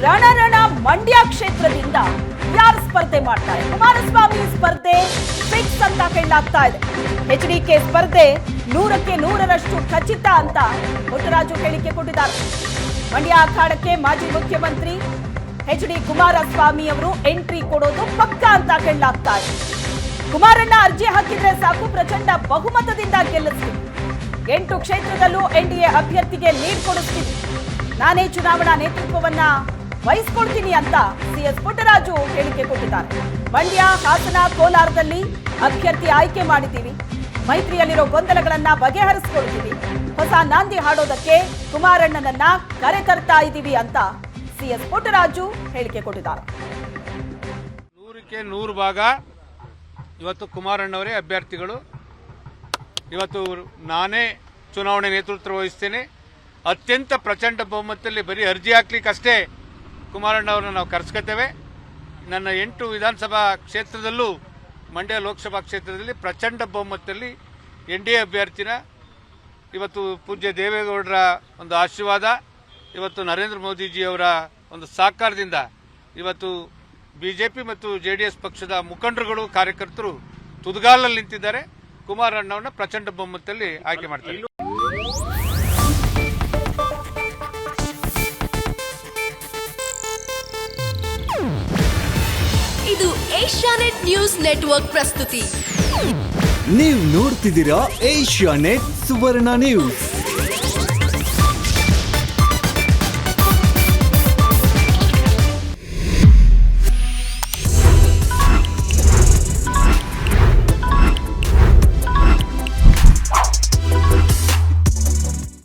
ರಣ ಮಂಡ್ಯ ಕ್ಷೇತ್ರದಿಂದ ಯಾರು ಸ್ಪರ್ಧೆ ಮಾಡ್ತಾರೆ? ಕುಮಾರಸ್ವಾಮಿ ಸ್ಪರ್ಧೆ ಫಿಕ್ಸ್ ಅಂತ ಹೇಳಲಾಗ್ತಾ ಇದೆ. ಎಚ್ಡಿಕೆ ಸ್ಪರ್ಧೆ 100ಕ್ಕೆ 100ರಷ್ಟು ಖಚಿತ ಅಂತ ಪುಟ್ಟರಾಜು ಹೇಳಿಕೆ ಕೊಟ್ಟಿದ್ದಾರೆ. ಮಂಡ್ಯ ಅಖಾಡಕ್ಕೆ ಮಾಜಿ ಮುಖ್ಯಮಂತ್ರಿ ಎಚ್ಡಿ ಕುಮಾರಸ್ವಾಮಿ ಅವರು ಎಂಟ್ರಿ ಕೊಡೋದು ಪಕ್ಕಾ ಅಂತ ಹೇಳಲಾಗ್ತಾ ಇದೆ. ಕುಮಾರಣ್ಣ ಅರ್ಜಿ ಹಾಕಿದ್ರೆ ಸಾಕು, ಪ್ರಚಂಡ ಬಹುಮತದಿಂದ ಗೆಲ್ಲಿಸ್ತೀವಿ, 8 ಕ್ಷೇತ್ರದಲ್ಲೂ ಎನ್ಡಿಎ ಅಭ್ಯರ್ಥಿಗೆ ಲೀಡ್ ಕೊಡಿಸ್ತೀವಿ, ನಾನೇ ಚುನಾವಣಾ ನೇತೃತ್ವವನ್ನ ವಹಿಸಿಕೊಳ್ತೀನಿ ಅಂತ ಸಿಎಸ್ ಪುಟ್ಟರಾಜು ಹೇಳಿಕೆ ಕೊಟ್ಟಿದ್ದಾರೆ. ಮಂಡ್ಯ, ಹಾಸನ, ಕೋಲಾರದಲ್ಲಿ ಅಭ್ಯರ್ಥಿ ಆಯ್ಕೆ ಮಾಡಿದ್ದೀವಿ, ಮೈತ್ರಿಯಲ್ಲಿರೋ ಗೊಂದಲಗಳನ್ನ ಬಗೆಹರಿಸಿಕೊಳ್ತೀವಿ, ಹೊಸ ನಾಂದಿ ಹಾಡೋದಕ್ಕೆ ಕುಮಾರಣ್ಣನನ್ನ ಕರೆತರ್ತಾ ಇದ್ದೀವಿ ಅಂತ ಸಿಎಸ್ ಪುಟ್ಟರಾಜು ಹೇಳಿಕೆ ಕೊಟ್ಟಿದ್ದಾರೆ. 100ಕ್ಕೆ 100 ಭಾಗ ಇವತ್ತು ಕುಮಾರಣ್ಣವರೇ ಅಭ್ಯರ್ಥಿಗಳು. ಇವತ್ತು ನಾನೇ ಚುನಾವಣೆ ನೇತೃತ್ವ ವಹಿಸ್ತೇನೆ. ಅತ್ಯಂತ ಪ್ರಚಂಡ ಬಹುಮತದಲ್ಲಿ ಬರೀ ಅರ್ಜಿ ಹಾಕ್ಲಿಕ್ಕಷ್ಟೇ ಕುಮಾರಣ್ಣವ್ರನ್ನ ನಾವು ಕರೆಸ್ಕೊತೇವೆ. ನನ್ನ 8 ವಿಧಾನಸಭಾ ಕ್ಷೇತ್ರದಲ್ಲೂ, ಮಂಡ್ಯ ಲೋಕಸಭಾ ಕ್ಷೇತ್ರದಲ್ಲಿ ಪ್ರಚಂಡ ಬಹುಮತದಲ್ಲಿ ಎನ್ಡಿಎ ಅಭ್ಯರ್ಥಿನ ಇವತ್ತು ಪೂಜ್ಯ ದೇವೇಗೌಡರ ಒಂದು ಆಶೀರ್ವಾದ, ಇವತ್ತು ನರೇಂದ್ರ ಮೋದಿಜಿಯವರ ಒಂದು ಸಹಕಾರದಿಂದ ಇವತ್ತು ಬಿಜೆಪಿ ಮತ್ತು ಜೆಡಿಎಸ್ ಪಕ್ಷದ ಮುಖಂಡರುಗಳು, ಕಾರ್ಯಕರ್ತರು ತುದಿಗಾಲಲ್ಲಿ ನಿಂತಿದ್ದಾರೆ. ಕುಮಾರಣ್ಣವನ್ನ ಪ್ರಚಂಡ ಬಹುಮತದಲ್ಲಿ ಆಯ್ಕೆ ಮಾಡ್ತಾರೆ. ಇದು ಏಷ್ಯಾನೆಟ್ ನ್ಯೂಸ್ ನೆಟ್ವರ್ಕ್ ಪ್ರಸ್ತುತಿ. ನೀವು ನೋಡ್ತಿದ್ದೀರಾ ಏಷ್ಯಾನೆಟ್ ಸುವರ್ಣ ನ್ಯೂಸ್.